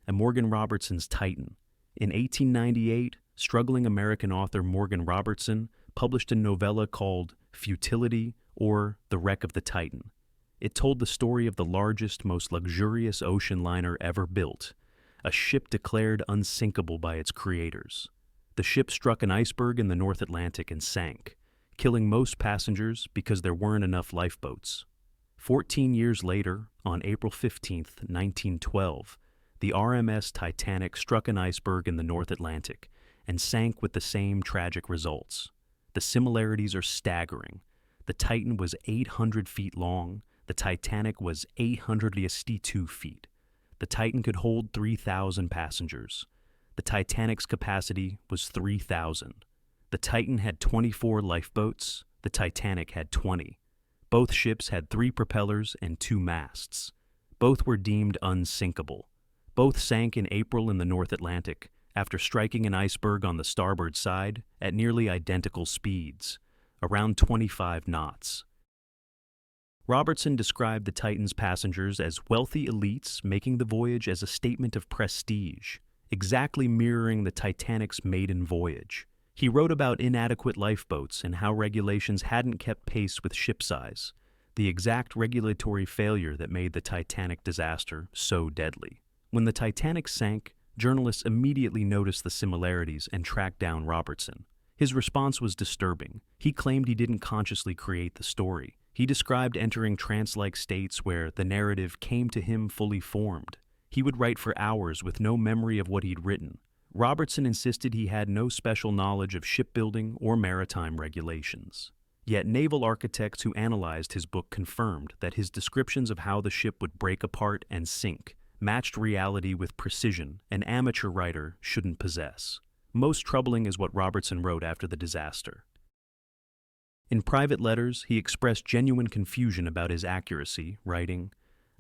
and Morgan Robertson's Titan. In 1898, struggling American author Morgan Robertson published a novella called Futility, or The Wreck of the Titan. It told the story of the largest, most luxurious ocean liner ever built, a ship declared unsinkable by its creators. The ship struck an iceberg in the North Atlantic and sank, killing most passengers because there weren't enough lifeboats. 14 years later, on April 15, 1912, the RMS Titanic struck an iceberg in the North Atlantic and sank with the same tragic results. The similarities are staggering. The Titan was 800 feet long. The Titanic was 862 feet. The Titan could hold 3,000 passengers. The Titanic's capacity was 3,000. The Titan had 24 lifeboats. The Titanic had 20. Both ships had 3 propellers and 2 masts. Both were deemed unsinkable. Both sank in April in the North Atlantic after striking an iceberg on the starboard side at nearly identical speeds, around 25 knots. Robertson described the Titan's passengers as wealthy elites making the voyage as a statement of prestige, exactly mirroring the Titanic's maiden voyage. He wrote about inadequate lifeboats and how regulations hadn't kept pace with ship size, the exact regulatory failure that made the Titanic disaster so deadly. When the Titanic sank, journalists immediately noticed the similarities and tracked down Robertson. His response was disturbing. He claimed he didn't consciously create the story. He described entering trance-like states where the narrative came to him fully formed. He would write for hours with no memory of what he'd written. Robertson insisted he had no special knowledge of shipbuilding or maritime regulations. Yet naval architects who analyzed his book confirmed that his descriptions of how the ship would break apart and sink matched reality with precision an amateur writer shouldn't possess. Most troubling is what Robertson wrote after the disaster. In private letters, he expressed genuine confusion about his accuracy, writing,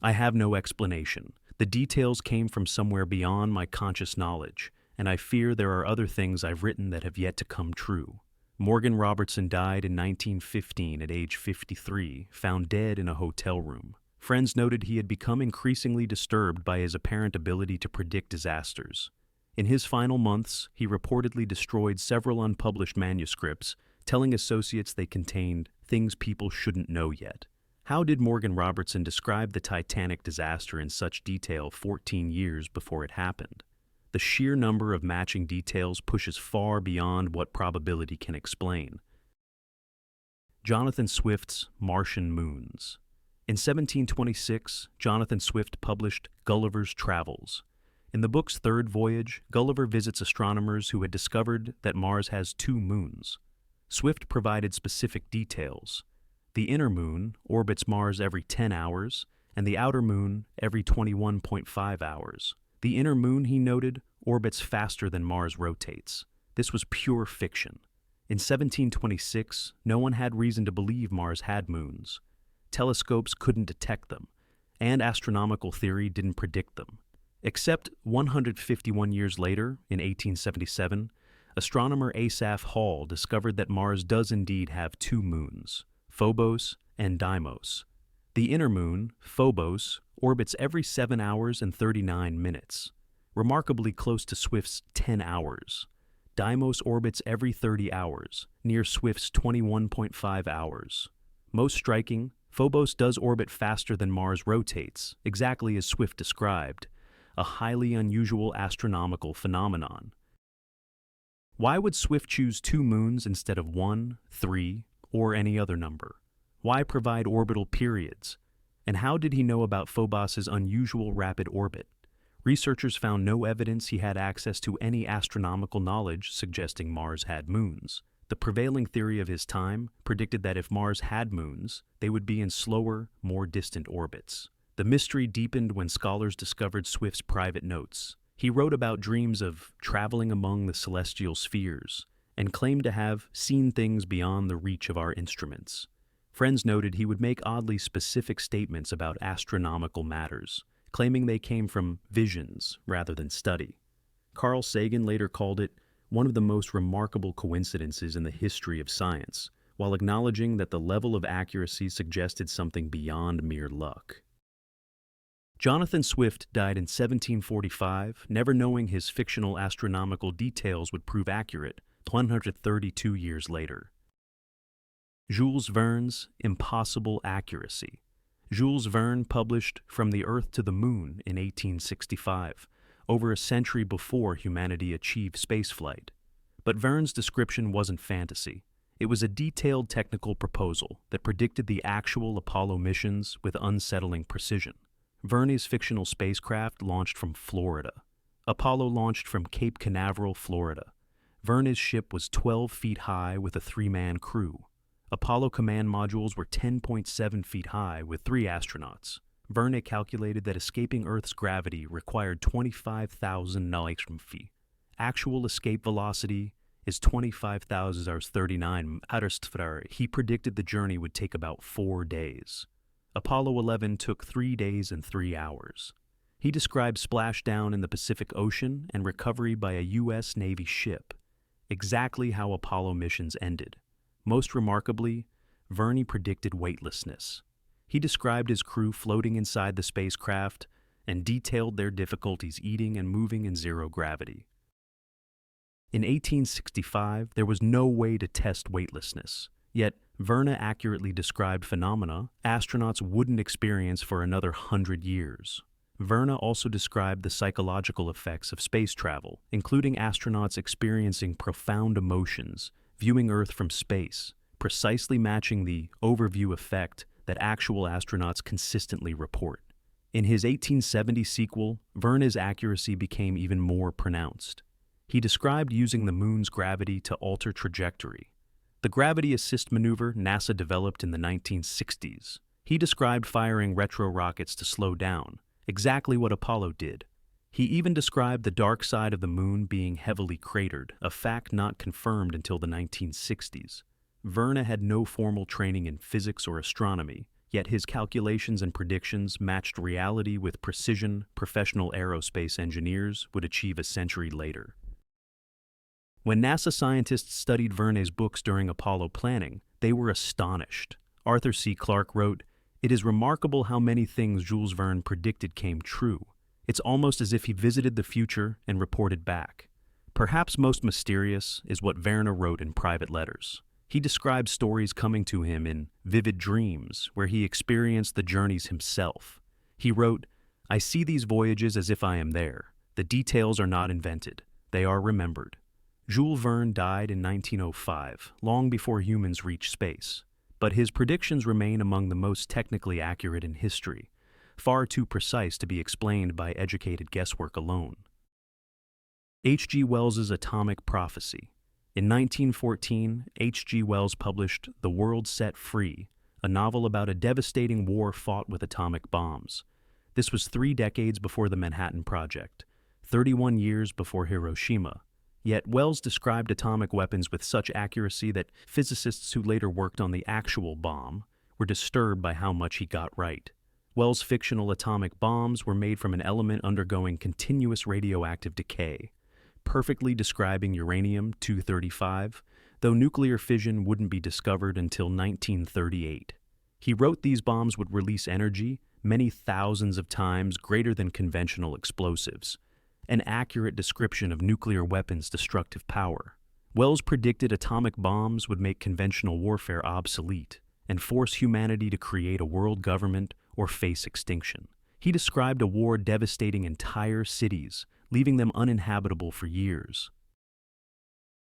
"I have no explanation. The details came from somewhere beyond my conscious knowledge, and I fear there are other things I've written that have yet to come true." Morgan Robertson died in 1915 at age 53, found dead in a hotel room. Friends noted he had become increasingly disturbed by his apparent ability to predict disasters. In his final months, he reportedly destroyed several unpublished manuscripts, telling associates they contained things people shouldn't know yet. How did Morgan Robertson describe the Titanic disaster in such detail 14 years before it happened? The sheer number of matching details pushes far beyond what probability can explain. Jonathan Swift's Martian Moons. In 1726, Jonathan Swift published Gulliver's Travels. In the book's third voyage, Gulliver visits astronomers who had discovered that Mars has 2 moons. Swift provided specific details. The inner moon orbits Mars every 10 hours, and the outer moon every 21.5 hours. The inner moon, he noted, orbits faster than Mars rotates. This was pure fiction. In 1726, no one had reason to believe Mars had moons. Telescopes couldn't detect them, and astronomical theory didn't predict them. Except 151 years later, in 1877, astronomer Asaph Hall discovered that Mars does indeed have 2 moons, Phobos and Deimos. The inner moon, Phobos, orbits every 7 hours and 39 minutes, remarkably close to Swift's 10 hours. Deimos orbits every 30 hours, near Swift's 21.5 hours. Most striking, Phobos does orbit faster than Mars rotates, exactly as Swift described, a highly unusual astronomical phenomenon. Why would Swift choose 2 moons instead of 1, 3, or any other number? Why provide orbital periods? And how did he know about Phobos's unusual rapid orbit? Researchers found no evidence he had access to any astronomical knowledge suggesting Mars had moons. The prevailing theory of his time predicted that if Mars had moons, they would be in slower, more distant orbits. The mystery deepened when scholars discovered Swift's private notes. He wrote about dreams of traveling among the celestial spheres and claimed to have seen things beyond the reach of our instruments. Friends noted he would make oddly specific statements about astronomical matters, claiming they came from visions rather than study. Carl Sagan later called it one of the most remarkable coincidences in the history of science, while acknowledging that the level of accuracy suggested something beyond mere luck. Jonathan Swift died in 1745, never knowing his fictional astronomical details would prove accurate 132 years later. Jules Verne's impossible accuracy. Jules Verne published From the Earth to the Moon in 1865, over a century before humanity achieved spaceflight. But Verne's description wasn't fantasy. It was a detailed technical proposal that predicted the actual Apollo missions with unsettling precision. Verne's fictional spacecraft launched from Florida. Apollo launched from Cape Canaveral, Florida. Verne's ship was 12 feet high with a 3-man crew. Apollo command modules were 10.7 feet high with 3 astronauts. Verne calculated that escaping Earth's gravity required 25,000 feet. Actual escape velocity is 25,039 meters. He predicted the journey would take about 4 days. Apollo 11 took 3 days and 3 hours. He described splashdown in the Pacific Ocean and recovery by a U.S. Navy ship, exactly how Apollo missions ended. Most remarkably, Verne predicted weightlessness. He described his crew floating inside the spacecraft and detailed their difficulties eating and moving in zero gravity. In 1865, there was no way to test weightlessness, yet Verne accurately described phenomena astronauts wouldn't experience for another 100 years. Verne also described the psychological effects of space travel, including astronauts experiencing profound emotions, viewing Earth from space, precisely matching the overview effect that actual astronauts consistently report. In his 1870 sequel, Verne's accuracy became even more pronounced. He described using the moon's gravity to alter trajectory. The gravity assist maneuver NASA developed in the 1960s. He described firing retro rockets to slow down, exactly what Apollo did. He even described the dark side of the moon being heavily cratered, a fact not confirmed until the 1960s. Verne had no formal training in physics or astronomy, yet his calculations and predictions matched reality with precision professional aerospace engineers would achieve a century later. When NASA scientists studied Verne's books during Apollo planning, they were astonished. Arthur C. Clarke wrote, "It is remarkable how many things Jules Verne predicted came true. It's almost as if he visited the future and reported back." Perhaps most mysterious is what Verne wrote in private letters. He described stories coming to him in vivid dreams, where he experienced the journeys himself. He wrote, "I see these voyages as if I am there. The details are not invented. They are remembered." Jules Verne died in 1905, long before humans reached space. But his predictions remain among the most technically accurate in history, far too precise to be explained by educated guesswork alone. H.G. Wells's atomic prophecy. In 1914, H.G. Wells published The World Set Free, a novel about a devastating war fought with atomic bombs. This was 3 decades before the Manhattan Project, 31 years before Hiroshima. Yet Wells described atomic weapons with such accuracy that physicists who later worked on the actual bomb were disturbed by how much he got right. Wells' fictional atomic bombs were made from an element undergoing continuous radioactive decay, perfectly describing uranium-235, though nuclear fission wouldn't be discovered until 1938. He wrote these bombs would release energy many thousands of times greater than conventional explosives, an accurate description of nuclear weapons' destructive power. Wells predicted atomic bombs would make conventional warfare obsolete and force humanity to create a world government or face extinction. He described a war devastating entire cities, leaving them uninhabitable for years.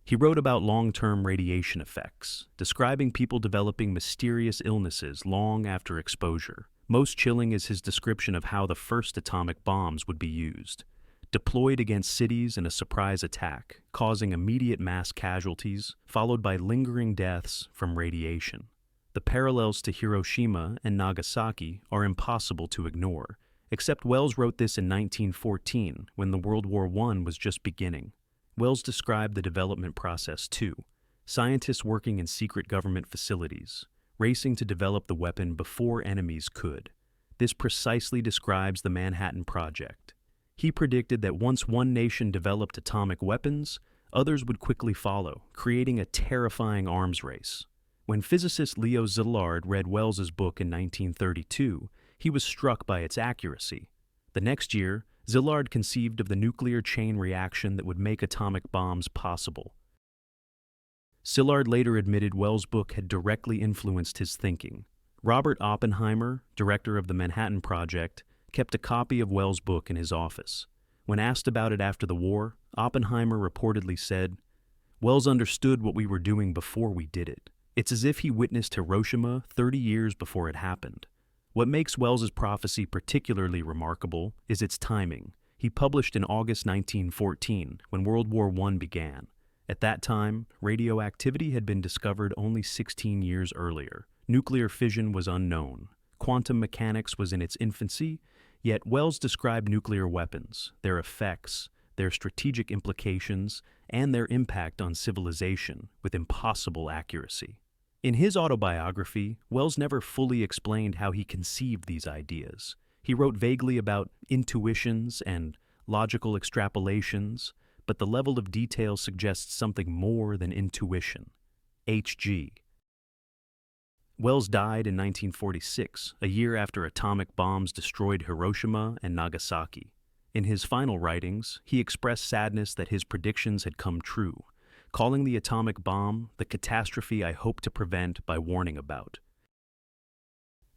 He wrote about long-term radiation effects, describing people developing mysterious illnesses long after exposure. Most chilling is his description of how the first atomic bombs would be used. Deployed against cities in a surprise attack, causing immediate mass casualties, followed by lingering deaths from radiation. The parallels to Hiroshima and Nagasaki are impossible to ignore, except Wells wrote this in 1914, when the World War I was just beginning. Wells described the development process too, scientists working in secret government facilities, racing to develop the weapon before enemies could. This precisely describes the Manhattan Project. He predicted that once one nation developed atomic weapons, others would quickly follow, creating a terrifying arms race. When physicist Leo Szilard read Wells's book in 1932, he was struck by its accuracy. The next year, Szilard conceived of the nuclear chain reaction that would make atomic bombs possible. Szilard later admitted Wells' book had directly influenced his thinking. Robert Oppenheimer, director of the Manhattan Project, kept a copy of Wells' book in his office. When asked about it after the war, Oppenheimer reportedly said, "Wells understood what we were doing before we did it. It's as if he witnessed Hiroshima 30 years before it happened." What makes Wells's prophecy particularly remarkable is its timing. He published in August 1914, when World War I began. At that time, radioactivity had been discovered only 16 years earlier. Nuclear fission was unknown. Quantum mechanics was in its infancy, yet Wells described nuclear weapons, their effects, their strategic implications, and their impact on civilization with impossible accuracy. In his autobiography, Wells never fully explained how he conceived these ideas. He wrote vaguely about intuitions and logical extrapolations, but the level of detail suggests something more than intuition. H.G. Wells died in 1946, a year after atomic bombs destroyed Hiroshima and Nagasaki. In his final writings, he expressed sadness that his predictions had come true, calling the atomic bomb the catastrophe I hope to prevent by warning about.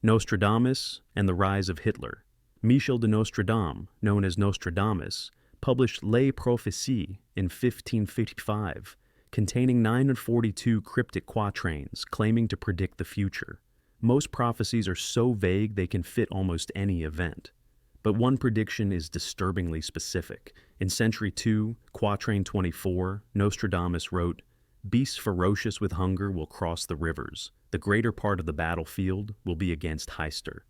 Nostradamus and the Rise of Hitler. Michel de Nostradam, known as Nostradamus, published Les Prophéties in 1555, containing 942 cryptic quatrains claiming to predict the future. Most prophecies are so vague they can fit almost any event. But one prediction is disturbingly specific. In Century 2, Quatrain 24, Nostradamus wrote, "Beasts ferocious with hunger will cross the rivers. The greater part of the battlefield will be against Heister."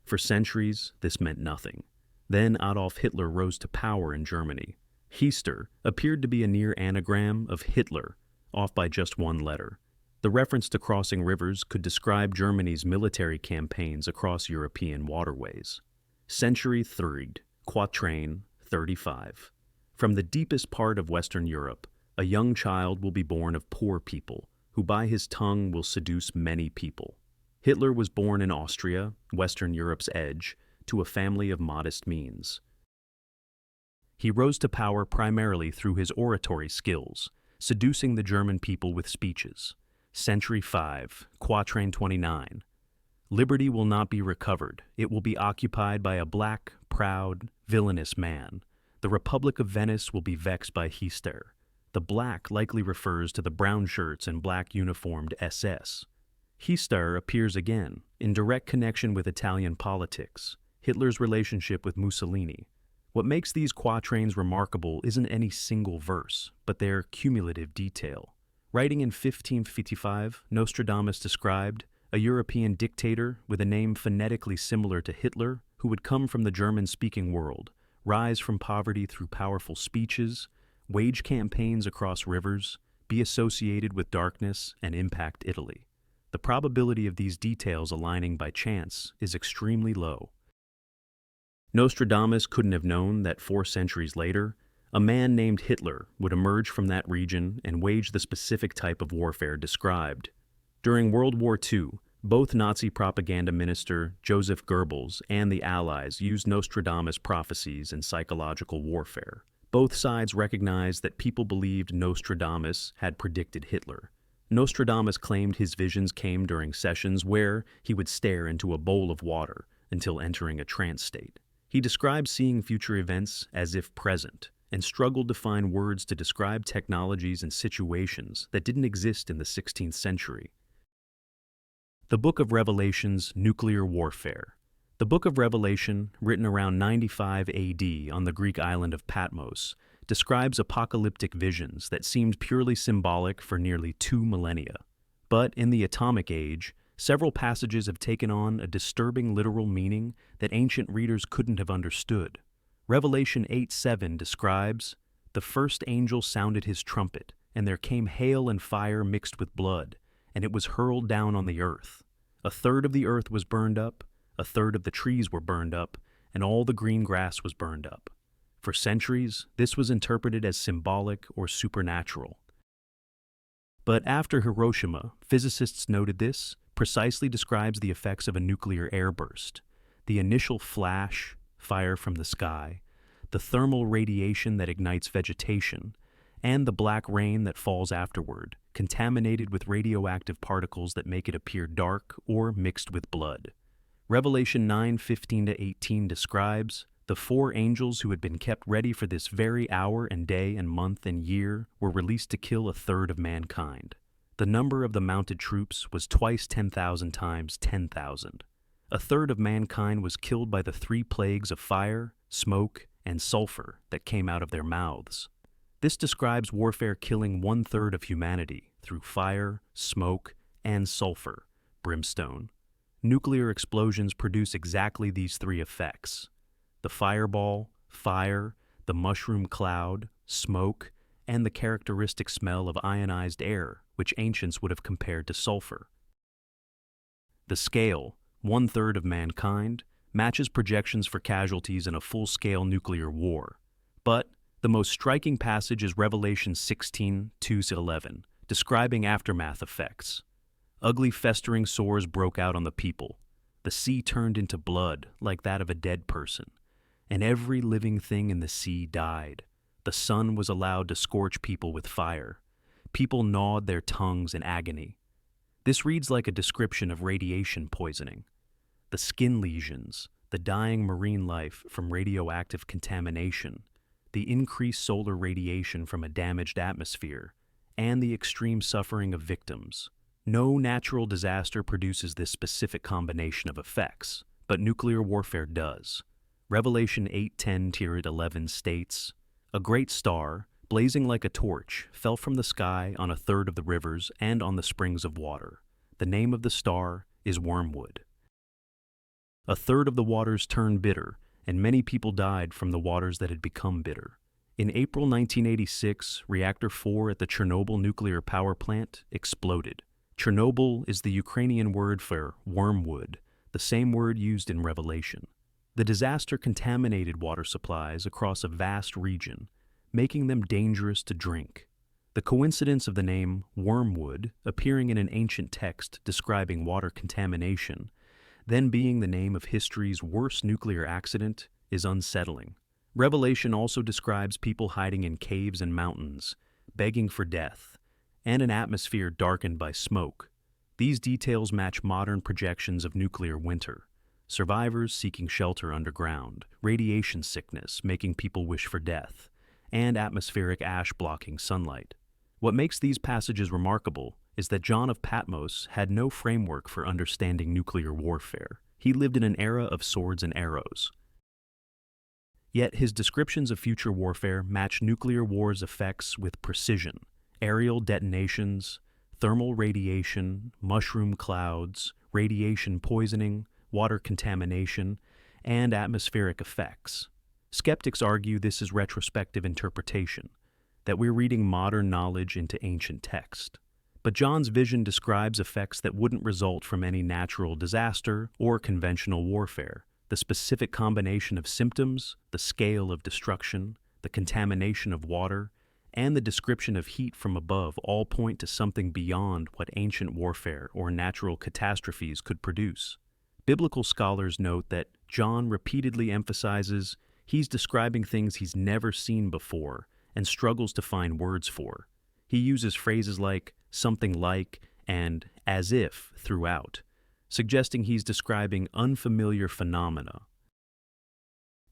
For centuries, this meant nothing. Then Adolf Hitler rose to power in Germany. Heister appeared to be a near anagram of Hitler, off by just one letter. The reference to crossing rivers could describe Germany's military campaigns across European waterways. Century 3, Quatrain 35. From the deepest part of Western Europe, a young child will be born of poor people, who by his tongue will seduce many people. Hitler was born in Austria, Western Europe's edge, to a family of modest means. He rose to power primarily through his oratory skills, seducing the German people with speeches. Century 5, Quatrain 29. Liberty will not be recovered. It will be occupied by a black, proud, villainous man. The Republic of Venice will be vexed by Heister. The black likely refers to the brown shirts and black uniformed SS. Heister appears again, in direct connection with Italian politics, Hitler's relationship with Mussolini. What makes these quatrains remarkable isn't any single verse, but their cumulative detail. Writing in 1555, Nostradamus described a European dictator with a name phonetically similar to Hitler who would come from the German-speaking world, rise from poverty through powerful speeches, wage campaigns across rivers, be associated with darkness, and impact Italy. The probability of these details aligning by chance is extremely low. Nostradamus couldn't have known that 4 centuries later, a man named Hitler would emerge from that region and wage the specific type of warfare described. During World War II, both Nazi propaganda minister Joseph Goebbels and the Allies used Nostradamus prophecies in psychological warfare. Both sides recognized that people believed Nostradamus had predicted Hitler. Nostradamus claimed his visions came during sessions where he would stare into a bowl of water until entering a trance state. He described seeing future events as if present, and struggled to find words to describe technologies and situations that didn't exist in the 16th century. The Book of Revelation's nuclear warfare. The Book of Revelation, written around 95 AD on the Greek island of Patmos, describes apocalyptic visions that seemed purely symbolic for nearly 2 millennia. But in the atomic age, several passages have taken on a disturbing literal meaning that ancient readers couldn't have understood. Revelation 8:7 describes, "The first angel sounded his trumpet, and there came hail and fire mixed with blood, and it was hurled down on the earth. A third of the earth was burned up, a third of the trees were burned up, and all the green grass was burned up." For centuries, this was interpreted as symbolic or supernatural. But after Hiroshima, physicists noted this precisely describes the effects of a nuclear airburst. The initial flash, fire from the sky, the thermal radiation that ignites vegetation, and the black rain that falls afterward, contaminated with radioactive particles that make it appear dark or mixed with blood. Revelation 9:15-18 describes the four angels who had been kept ready for this very hour and day and month and year were released to kill a third of mankind. The number of the mounted troops was twice 10,000 times 10,000. A third of mankind was killed by the three plagues of fire, smoke, and sulfur that came out of their mouths. This describes warfare killing one-third of humanity through fire, smoke, and sulfur, brimstone. Nuclear explosions produce exactly these three effects: the fireball, fire, the mushroom cloud, smoke, and the characteristic smell of ionized air, which ancients would have compared to sulfur. The scale, one-third of mankind, matches projections for casualties in a full-scale nuclear war. But the most striking passage is Revelation 16:2-11, describing aftermath effects. Ugly festering sores broke out on the people. The sea turned into blood like that of a dead person, and every living thing in the sea died. The sun was allowed to scorch people with fire. People gnawed their tongues in agony. This reads like a description of radiation poisoning. The skin lesions, the dying marine life from radioactive contamination, the increased solar radiation from a damaged atmosphere, and the extreme suffering of victims. No natural disaster produces this specific combination of effects, but nuclear warfare does. Revelation 8:10-11 states, "A great star, blazing like a torch, fell from the sky on a third of the rivers and on the springs of water. The name of the star is Wormwood. A third of the waters turned bitter, and many people died from the waters that had become bitter." In April 1986, Reactor 4 at the Chernobyl nuclear power plant exploded. Chernobyl is the Ukrainian word for wormwood, the same word used in Revelation. The disaster contaminated water supplies across a vast region, making them dangerous to drink. The coincidence of the name wormwood appearing in an ancient text describing water contamination, then being the name of history's worst nuclear accident, is unsettling. Revelation also describes people hiding in caves and mountains, begging for death, and an atmosphere darkened by smoke. These details match modern projections of nuclear winter: survivors seeking shelter underground, radiation sickness making people wish for death, and atmospheric ash blocking sunlight. What makes these passages remarkable is that John of Patmos had no framework for understanding nuclear warfare. He lived in an era of swords and arrows. Yet his descriptions of future warfare match nuclear war's effects with precision: aerial detonations, thermal radiation, mushroom clouds, radiation poisoning, water contamination, and atmospheric effects. Skeptics argue this is retrospective interpretation, that we're reading modern knowledge into ancient text. But John's vision describes effects that wouldn't result from any natural disaster or conventional warfare. The specific combination of symptoms, the scale of destruction, the contamination of water, and the description of heat from above all point to something beyond what ancient warfare or natural catastrophes could produce. Biblical scholars note that John repeatedly emphasizes he's describing things he's never seen before and struggles to find words for. He uses phrases like "something like" and "as if" throughout, suggesting he's describing unfamiliar phenomena.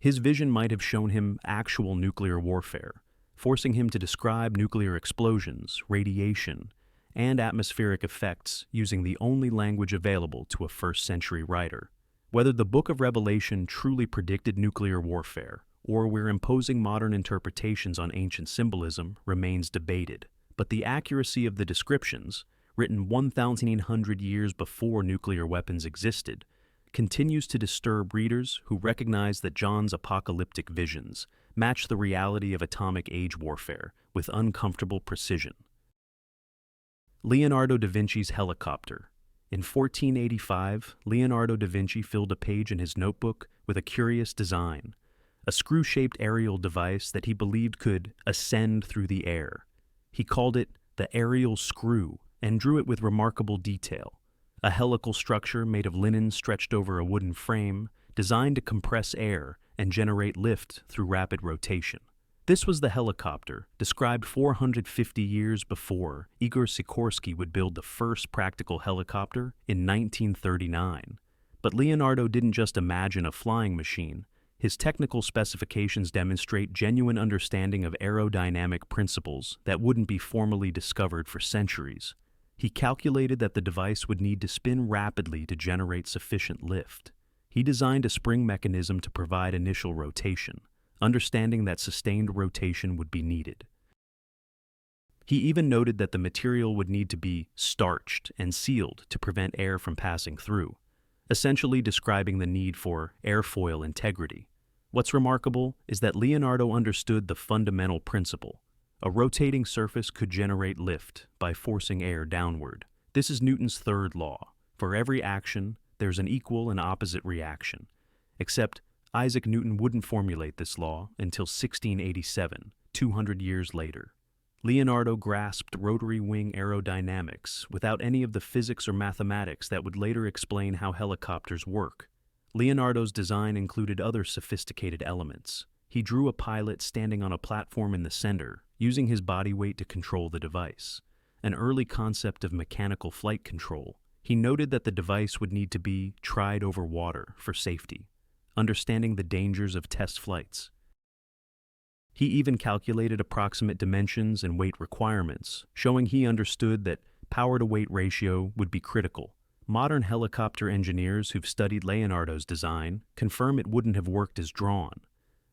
His vision might have shown him actual nuclear warfare, forcing him to describe nuclear explosions, radiation, and atmospheric effects using the only language available to a first-century writer. Whether the Book of Revelation truly predicted nuclear warfare, or we're imposing modern interpretations on ancient symbolism, remains debated. But the accuracy of the descriptions, written 1,800 years before nuclear weapons existed, continues to disturb readers who recognize that John's apocalyptic visions match the reality of atomic age warfare with uncomfortable precision. Leonardo da Vinci's helicopter. In 1485, Leonardo da Vinci filled a page in his notebook with a curious design, a screw-shaped aerial device that he believed could ascend through the air. He called it the aerial screw and drew it with remarkable detail. A helical structure made of linen stretched over a wooden frame, designed to compress air and generate lift through rapid rotation. This was the helicopter, described 450 years before Igor Sikorsky would build the first practical helicopter in 1939. But Leonardo didn't just imagine a flying machine. His technical specifications demonstrate genuine understanding of aerodynamic principles that wouldn't be formally discovered for centuries. He calculated that the device would need to spin rapidly to generate sufficient lift. He designed a spring mechanism to provide initial rotation, understanding that sustained rotation would be needed. He even noted that the material would need to be starched and sealed to prevent air from passing through, essentially describing the need for airfoil integrity. What's remarkable is that Leonardo understood the fundamental principle. A rotating surface could generate lift by forcing air downward. This is Newton's third law. For every action, there's an equal and opposite reaction. Except Isaac Newton wouldn't formulate this law until 1687, 200 years later. Leonardo grasped rotary wing aerodynamics without any of the physics or mathematics that would later explain how helicopters work. Leonardo's design included other sophisticated elements. He drew a pilot standing on a platform in the center, using his body weight to control the device, an early concept of mechanical flight control. He noted that the device would need to be tried over water for safety, understanding the dangers of test flights. He even calculated approximate dimensions and weight requirements, showing he understood that power-to-weight ratio would be critical. Modern helicopter engineers who've studied Leonardo's design confirm it wouldn't have worked as drawn.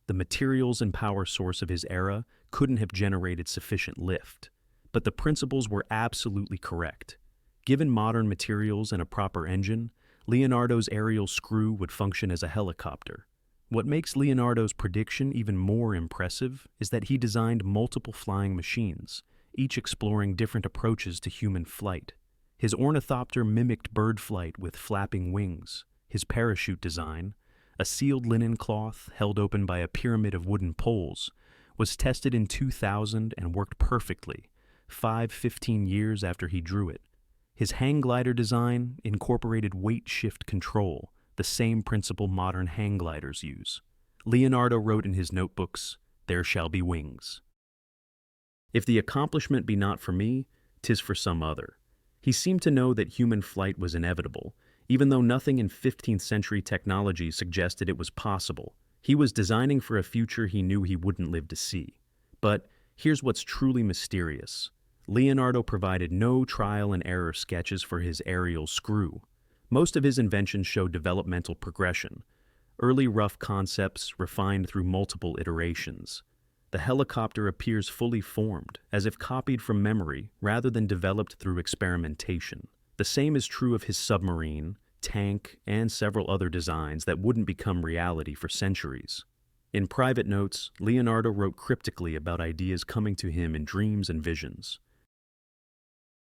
The materials and power source of his era couldn't have generated sufficient lift. But the principles were absolutely correct. Given modern materials and a proper engine, Leonardo's aerial screw would function as a helicopter. What makes Leonardo's prediction even more impressive is that he designed multiple flying machines, each exploring different approaches to human flight. His ornithopter mimicked bird flight with flapping wings. His parachute design, a sealed linen cloth held open by a pyramid of wooden poles, was tested in 2000 and worked perfectly, 15 years after he drew it. His hang glider design incorporated weight shift control, the same principle modern hang gliders use. Leonardo wrote in his notebooks, "There shall be wings. If the accomplishment be not for me, 'tis for some other." He seemed to know that human flight was inevitable, even though nothing in 15th century technology suggested it was possible. He was designing for a future he knew he wouldn't live to see. But here's what's truly mysterious. Leonardo provided no trial and error sketches for his aerial screw. Most of his inventions show developmental progression, early rough concepts refined through multiple iterations. The helicopter appears fully formed, as if copied from memory rather than developed through experimentation. The same is true of his submarine, tank, and several other designs that wouldn't become reality for centuries. In private notes, Leonardo wrote cryptically about ideas coming to him in dreams and visions.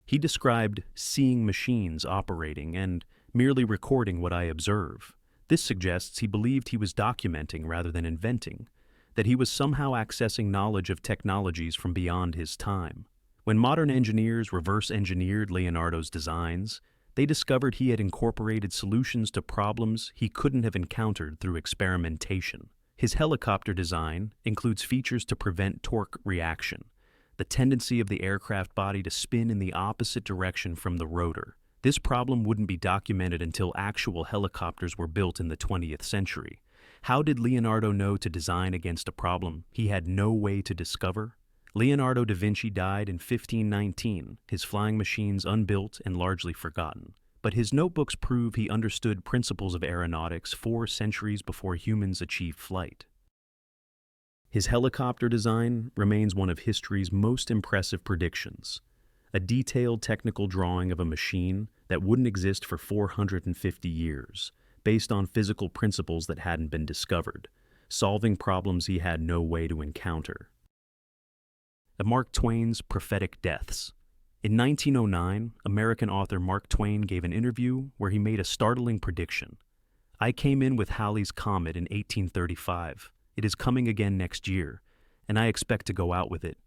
He described seeing machines operating and merely recording what I observe. This suggests he believed he was documenting rather than inventing, that he was somehow accessing knowledge of technologies from beyond his time. When modern engineers reverse-engineered Leonardo's designs, they discovered he had incorporated solutions to problems he couldn't have encountered through experimentation. His helicopter design includes features to prevent torque reaction, the tendency of the aircraft body to spin in the opposite direction from the rotor. This problem wouldn't be documented until actual helicopters were built in the 20th century. How did Leonardo know to design against a problem he had no way to discover? Leonardo da Vinci died in 1519, his flying machines unbuilt and largely forgotten. But his notebooks prove he understood principles of aeronautics 4 centuries before humans achieved flight. His helicopter design remains one of history's most impressive predictions, a detailed technical drawing of a machine that wouldn't exist for 450 years, based on physical principles that hadn't been discovered, solving problems he had no way to encounter. Mark Twain's prophetic deaths. In 1909, American author Mark Twain gave an interview where he made a startling prediction. "I came in with Halley's Comet in 1835. It is coming again next year, and I expect to go out with it.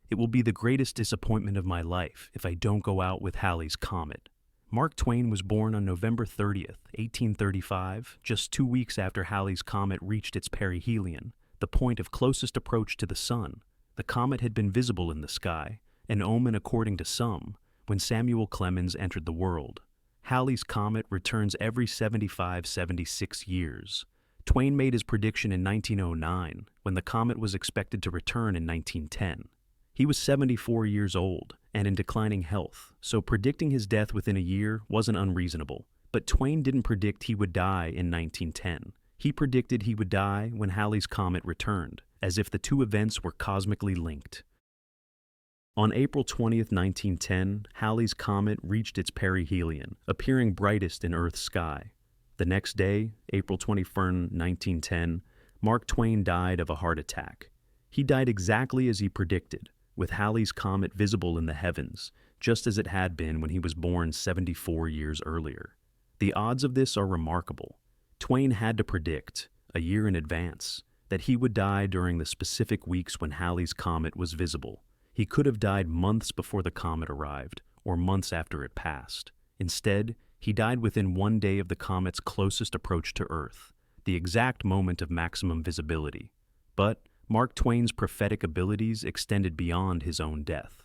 It will be the greatest disappointment of my life if I don't go out with Halley's Comet." Mark Twain was born on November 30th, 1835, just 2 weeks after Halley's Comet reached its perihelion, the point of closest approach to the Sun. The comet had been visible in the sky, an omen according to some, when Samuel Clemens entered the world. Halley's Comet returns every 76 years. Twain made his prediction in 1909, when the comet was expected to return in 1910. He was 74 years old and in declining health, so predicting his death within a year wasn't unreasonable. But Twain didn't predict he would die in 1910. He predicted he would die when Halley's Comet returned, as if the two events were cosmically linked. On April 20th, 1910, Halley's Comet reached its perihelion, appearing brightest in Earth's sky. The next day, April 21st, 1910, Mark Twain died of a heart attack. He died exactly as he predicted, with Halley's Comet visible in the heavens, just as it had been when he was born 74 years earlier. The odds of this are remarkable. Twain had to predict, a year in advance, that he would die during the specific weeks when Halley's Comet was visible. He could have died months before the comet arrived, or months after it passed. Instead, he died within 1 day of the comet's closest approach to Earth, the exact moment of maximum visibility. But Mark Twain's prophetic abilities extended beyond his own death.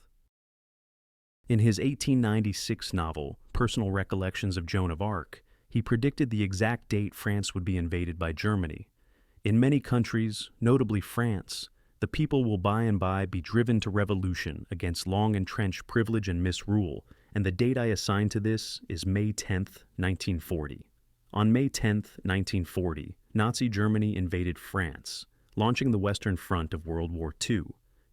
In his 1896 novel, Personal Recollections of Joan of Arc, he predicted the exact date France would be invaded by Germany. In many countries, notably France, the people will by and by be driven to revolution against long-entrenched privilege and misrule, and the date I assign to this is May 10th, 1940. On May 10th, 1940, Nazi Germany invaded France, launching the Western Front of World War II.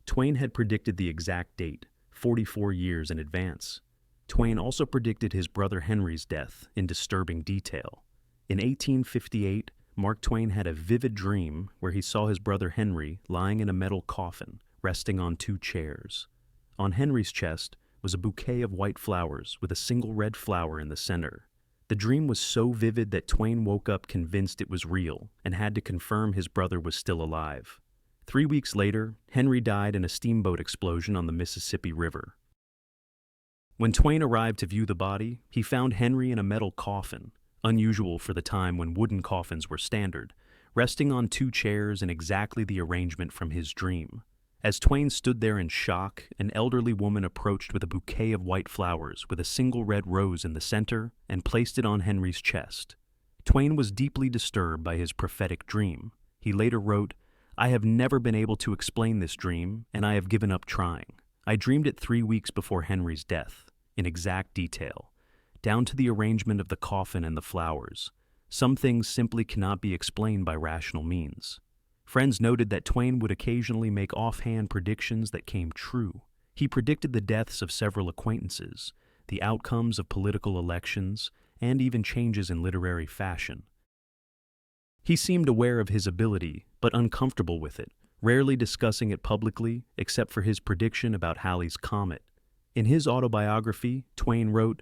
Twain had predicted the exact date, 44 years in advance. Twain also predicted his brother Henry's death in disturbing detail. In 1858, Mark Twain had a vivid dream where he saw his brother Henry lying in a metal coffin, resting on 2 chairs. On Henry's chest was a bouquet of white flowers with a single red flower in the center. The dream was so vivid that Twain woke up convinced it was real and had to confirm his brother was still alive. 3 weeks later, Henry died in a steamboat explosion on the Mississippi River. When Twain arrived to view the body, he found Henry in a metal coffin, unusual for the time when wooden coffins were standard, resting on 2 chairs in exactly the arrangement from his dream. As Twain stood there in shock, an elderly woman approached with a bouquet of white flowers with a single red rose in the center and placed it on Henry's chest. Twain was deeply disturbed by his prophetic dream. He later wrote, "I have never been able to explain this dream, and I have given up trying. I dreamed it 3 weeks before Henry's death, in exact detail, down to the arrangement of the coffin and the flowers. Some things simply cannot be explained by rational means." Friends noted that Twain would occasionally make offhand predictions that came true. He predicted the deaths of several acquaintances, the outcomes of political elections, and even changes in literary fashion. He seemed aware of his ability, but uncomfortable with it, rarely discussing it publicly except for his prediction about Halley's Comet. In his autobiography, Twain wrote,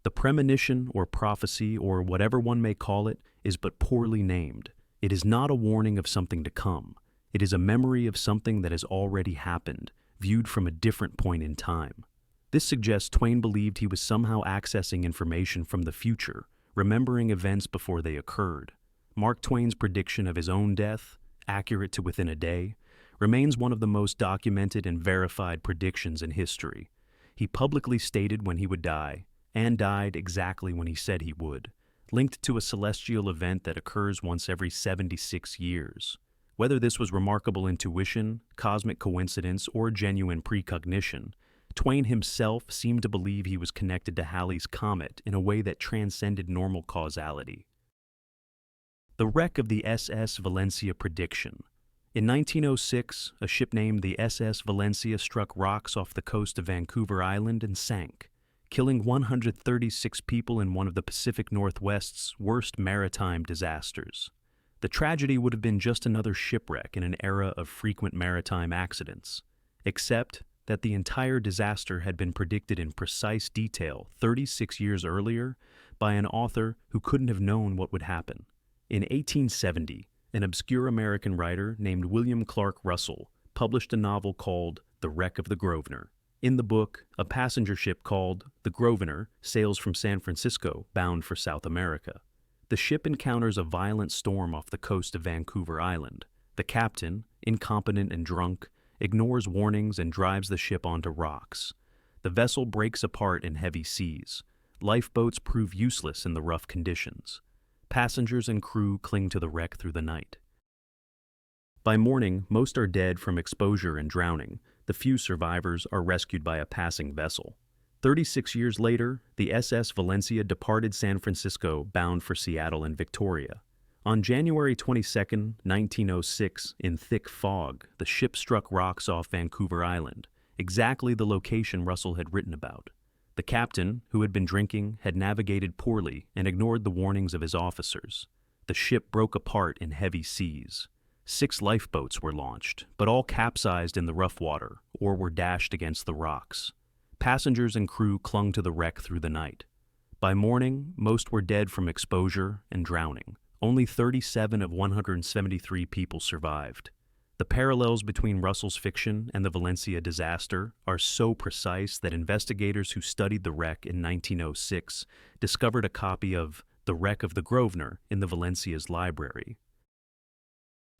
"The premonition or prophecy or whatever one may call it is but poorly named. It is not a warning of something to come. It is a memory of something that has already happened, viewed from a different point in time." This suggests Twain believed he was somehow accessing information from the future, remembering events before they occurred. Mark Twain's prediction of his own death, accurate to within a day, remains one of the most documented and verified predictions in history. He publicly stated when he would die, and died exactly when he said he would, linked to a celestial event that occurs once every 76 years. Whether this was remarkable intuition, cosmic coincidence, or genuine precognition, Twain himself seemed to believe he was connected to Halley's Comet in a way that transcended normal causality. The wreck of the SS Valencia prediction. In 1906, a ship named the SS Valencia struck rocks off the coast of Vancouver Island and sank, killing 136 people in one of the Pacific Northwest's worst maritime disasters. The tragedy would have been just another shipwreck in an era of frequent maritime accidents, except that the entire disaster had been predicted in precise detail 36 years earlier by an author who couldn't have known what would happen. In 1870, an obscure American writer named William Clark Russell published a novel called The Wreck of the Grosvenor. In the book, a passenger ship called the Grosvenor sails from San Francisco bound for South America. The ship encounters a violent storm off the coast of Vancouver Island. The captain, incompetent and drunk, ignores warnings and drives the ship onto rocks. The vessel breaks apart in heavy seas. Lifeboats prove useless in the rough conditions. Passengers and crew cling to the wreck through the night. By morning, most are dead from exposure and drowning. The few survivors are rescued by a passing vessel. 36 years later, the SS Valencia departed San Francisco bound for Seattle and Victoria. On January 22, 1906, in thick fog, the ship struck rocks off Vancouver Island, exactly the location Russell had written about. The captain, who had been drinking, had navigated poorly and ignored the warnings of his officers. The ship broke apart in heavy seas. 6 lifeboats were launched, but all capsized in the rough water or were dashed against the rocks. Passengers and crew clung to the wreck through the night. By morning, most were dead from exposure and drowning. Only 37 of 173 people survived. The parallels between Russell's fiction and the Valencia disaster are so precise that investigators who studied the wreck in 1906 discovered a copy of The Wreck of the Grosvenor in the Valencia's library.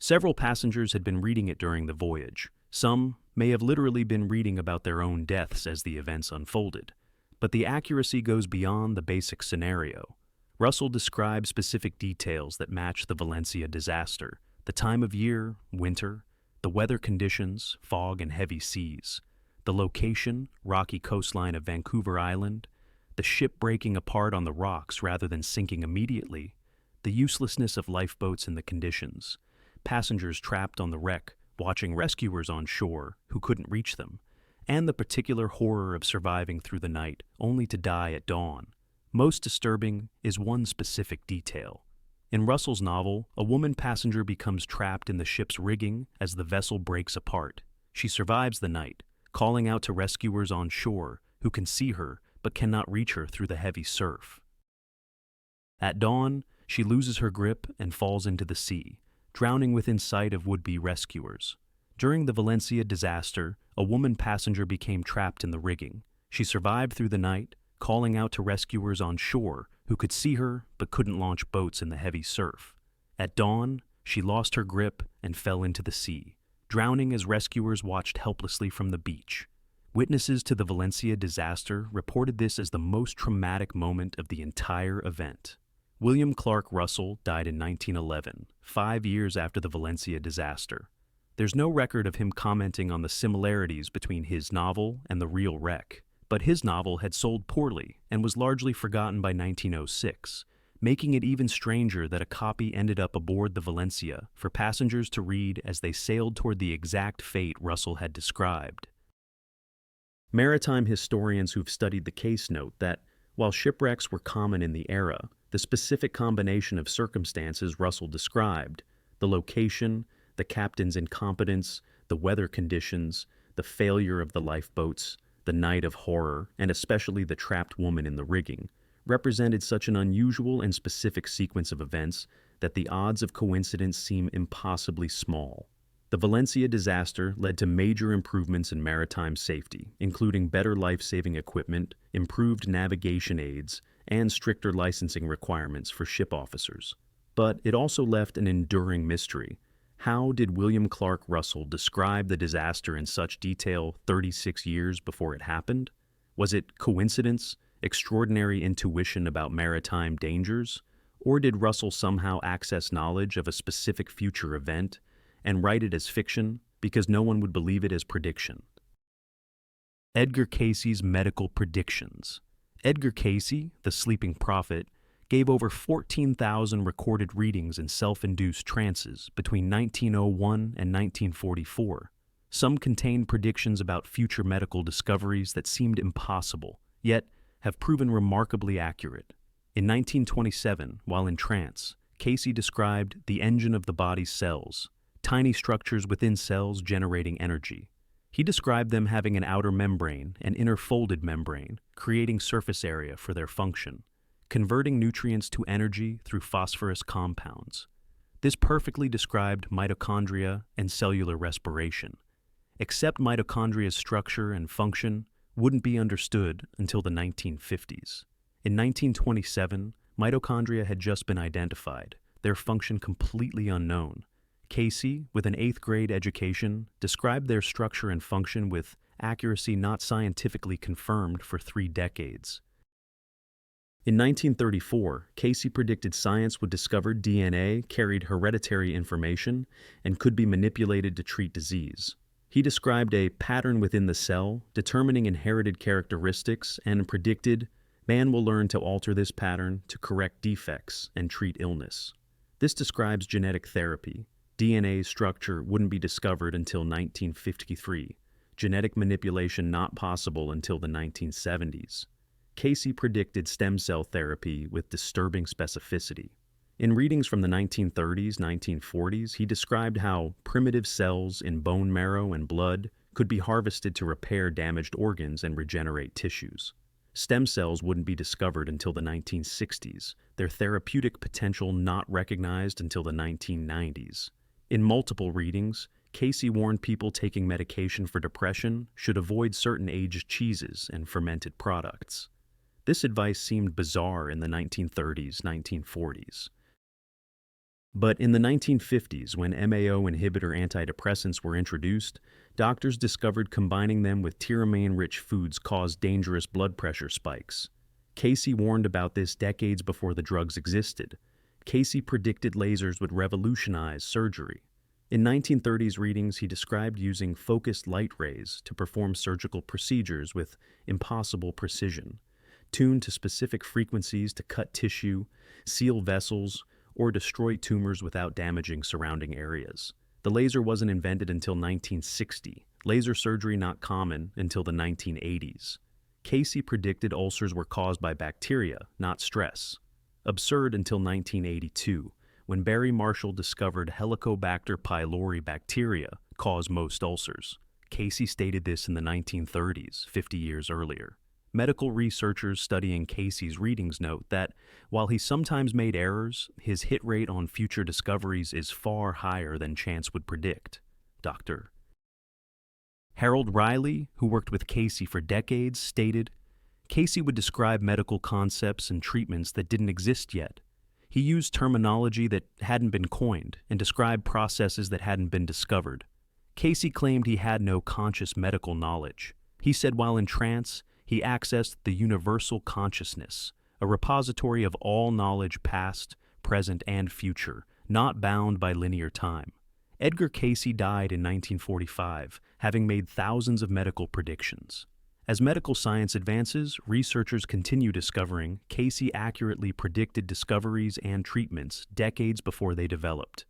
Several passengers had been reading it during the voyage. Some may have literally been reading about their own deaths as the events unfolded. But the accuracy goes beyond the basic scenario. Russell describes specific details that match the Valencia disaster: the time of year, winter, the weather conditions, fog and heavy seas, the location, rocky coastline of Vancouver Island, the ship breaking apart on the rocks rather than sinking immediately, the uselessness of lifeboats and the conditions, passengers trapped on the wreck watching rescuers on shore who couldn't reach them, and the particular horror of surviving through the night only to die at dawn. Most disturbing is one specific detail. In Russell's novel, a woman passenger becomes trapped in the ship's rigging as the vessel breaks apart. She survives the night, calling out to rescuers on shore who can see her but cannot reach her through the heavy surf. At dawn, she loses her grip and falls into the sea, drowning within sight of would-be rescuers. During the Valencia disaster, a woman passenger became trapped in the rigging. She survived through the night, calling out to rescuers on shore who could see her but couldn't launch boats in the heavy surf. At dawn, she lost her grip and fell into the sea, drowning as rescuers watched helplessly from the beach. Witnesses to the Valencia disaster reported this as the most traumatic moment of the entire event. William Clark Russell died in 1911, 5 years after the Valencia disaster. There's no record of him commenting on the similarities between his novel and the real wreck, but his novel had sold poorly and was largely forgotten by 1906, making it even stranger that a copy ended up aboard the Valencia for passengers to read as they sailed toward the exact fate Russell had described. Maritime historians who've studied the case note that, while shipwrecks were common in the era, the specific combination of circumstances Russell described, the location, the captain's incompetence, the weather conditions, the failure of the lifeboats, the night of horror, and especially the trapped woman in the rigging, represented such an unusual and specific sequence of events that the odds of coincidence seem impossibly small. The Valencia disaster led to major improvements in maritime safety, including better life-saving equipment, improved navigation aids, and stricter licensing requirements for ship officers. But it also left an enduring mystery. How did William Clark Russell describe the disaster in such detail 36 years before it happened? Was it coincidence, extraordinary intuition about maritime dangers? Or did Russell somehow access knowledge of a specific future event and write it as fiction because no one would believe it as prediction? Edgar Cayce's medical predictions. Edgar Cayce, the sleeping prophet, gave over 14,000 recorded readings in self-induced trances between 1901 and 1944. Some contained predictions about future medical discoveries that seemed impossible, yet have proven remarkably accurate. In 1927, while in trance, Cayce described the engine of the body's cells, tiny structures within cells generating energy. He described them having an outer membrane and inner folded membrane, creating surface area for their function, converting nutrients to energy through phosphorus compounds. This perfectly described mitochondria and cellular respiration. except mitochondria's structure and function wouldn't be understood until the 1950s. In 1927, mitochondria had just been identified, their function completely unknown. Casey, with an 8th grade education, described their structure and function with accuracy not scientifically confirmed for 3 decades. In 1934, Casey predicted science would discover DNA carried hereditary information and could be manipulated to treat disease. He described a pattern within the cell, determining inherited characteristics, and predicted man will learn to alter this pattern to correct defects and treat illness. This describes genetic therapy. DNA structure wouldn't be discovered until 1953. Genetic manipulation not possible until the 1970s. Casey predicted stem cell therapy with disturbing specificity. In readings from the 1930s, 1940s, he described how primitive cells in bone marrow and blood could be harvested to repair damaged organs and regenerate tissues. Stem cells wouldn't be discovered until the 1960s, their therapeutic potential not recognized until the 1990s. In multiple readings, Casey warned people taking medication for depression should avoid certain aged cheeses and fermented products. This advice seemed bizarre in the 1930s, 1940s. But in the 1950s, when MAO inhibitor antidepressants were introduced, doctors discovered combining them with tyramine-rich foods caused dangerous blood pressure spikes. Casey warned about this decades before the drugs existed. Casey predicted lasers would revolutionize surgery. In 1930s readings, he described using focused light rays to perform surgical procedures with impossible precision, tuned to specific frequencies to cut tissue, seal vessels, or destroy tumors without damaging surrounding areas. The laser wasn't invented until 1960, laser surgery not common until the 1980s. Casey predicted ulcers were caused by bacteria, not stress. Absurd until 1982, when Barry Marshall discovered Helicobacter pylori bacteria cause most ulcers. Casey stated this in the 1930s, 50 years earlier. Medical researchers studying Casey's readings note that, while he sometimes made errors, his hit rate on future discoveries is far higher than chance would predict. Dr. Harold Riley, who worked with Casey for decades, stated, Casey would describe medical concepts and treatments that didn't exist yet. He used terminology that hadn't been coined and described processes that hadn't been discovered. Casey claimed he had no conscious medical knowledge. He said while in trance, he accessed the universal consciousness, a repository of all knowledge past, present, and future, not bound by linear time. Edgar Casey died in 1945, having made thousands of medical predictions. As medical science advances, researchers continue discovering Casey accurately predicted discoveries and treatments decades before they developed.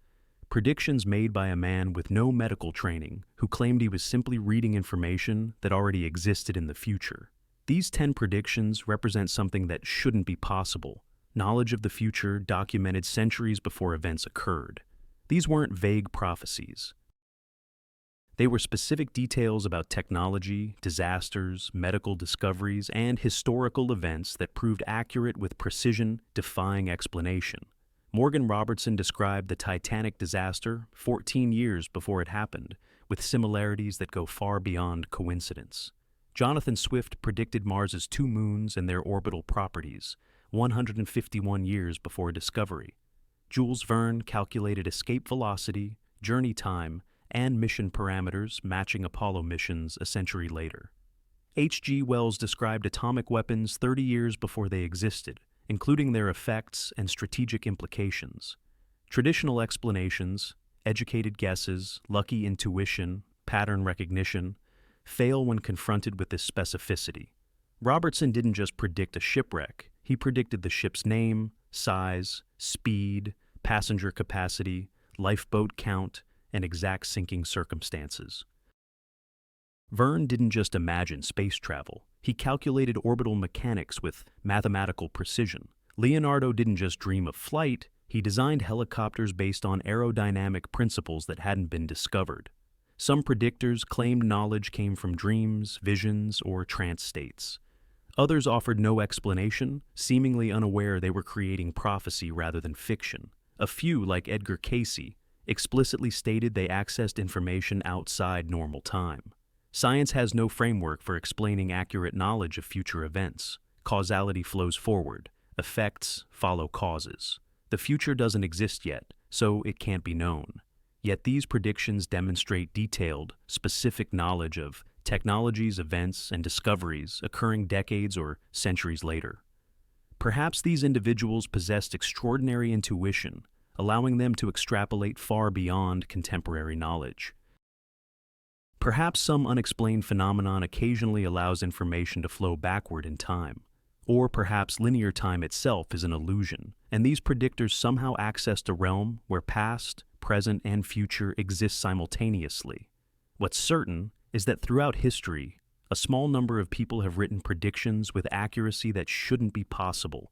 Predictions made by a man with no medical training who claimed he was simply reading information that already existed in the future. These 10 predictions represent something that shouldn't be possible, knowledge of the future documented centuries before events occurred. These weren't vague prophecies. They were specific details about technology, disasters, medical discoveries, and historical events that proved accurate with precision, defying explanation. Morgan Robertson described the Titanic disaster 14 years before it happened, with similarities that go far beyond coincidence. Jonathan Swift predicted Mars's 2 moons and their orbital properties 151 years before discovery. Jules Verne calculated escape velocity, journey time, and mission parameters matching Apollo missions a century later. H.G. Wells described atomic weapons 30 years before they existed, including their effects and strategic implications. Traditional explanations, educated guesses, lucky intuition, pattern recognition, fail when confronted with this specificity. Robertson didn't just predict a shipwreck, he predicted the ship's name, size, speed, passenger capacity, lifeboat count, and exact sinking circumstances. Verne didn't just imagine space travel, he calculated orbital mechanics with mathematical precision. Leonardo didn't just dream of flight, he designed helicopters based on aerodynamic principles that hadn't been discovered. Some predictors claimed knowledge came from dreams, visions, or trance states. Others offered no explanation, seemingly unaware they were creating prophecy rather than fiction. A few, like Edgar Casey, explicitly stated they accessed information outside normal time. Science has no framework for explaining accurate knowledge of future events. Causality flows forward. Effects follow causes. The future doesn't exist yet, so it can't be known. Yet these predictions demonstrate detailed, specific knowledge of technologies, events, and discoveries occurring decades or centuries later. Perhaps these individuals possessed extraordinary intuition, allowing them to extrapolate far beyond contemporary knowledge. Perhaps some unexplained phenomenon occasionally allows information to flow backward in time. Or perhaps linear time itself is an illusion, and these predictors somehow accessed a realm where past, present, and future exist simultaneously. What's certain is that throughout history, a small number of people have written predictions with accuracy that shouldn't be possible.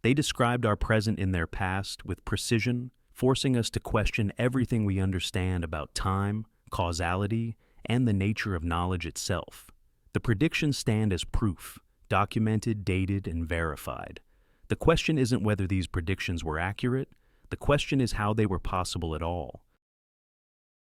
They described our present in their past with precision, forcing us to question everything we understand about time, causality, and the nature of knowledge itself. The predictions stand as proof, documented, dated, and verified. The question isn't whether these predictions were accurate, the question is how they were possible at all.